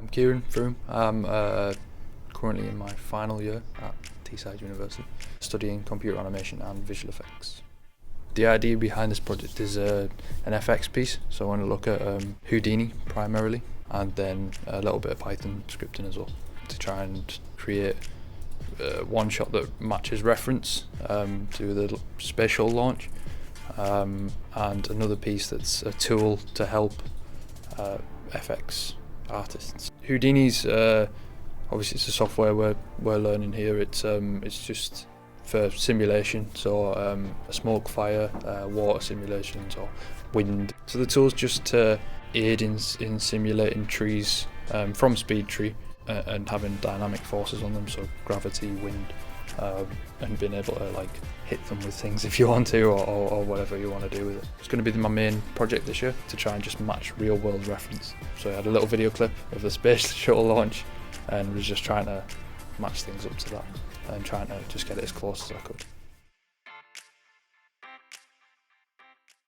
I'm Kieran Froom. I'm currently in my final year at Teesside University, studying computer animation and visual effects. The idea behind this project is an FX piece, so I want to look at Houdini primarily, and then a little bit of Python scripting as well, to try and create one shot that matches reference to the spatial launch, and another piece that's a tool to help FX artists. Houdini's obviously it's a software we're learning here. It's just for simulation, so smoke, fire, water simulations, or wind. So the tool's just to aid in simulating trees from SpeedTree and having dynamic forces on them, so gravity, wind, and being able to like hit them with things if you want to, or whatever you want to do with it. It's going to be my main project this year, to try and just match real world reference. So I had a little video clip of the space shuttle launch and was just trying to match things up to that and trying to just get it as close as I could.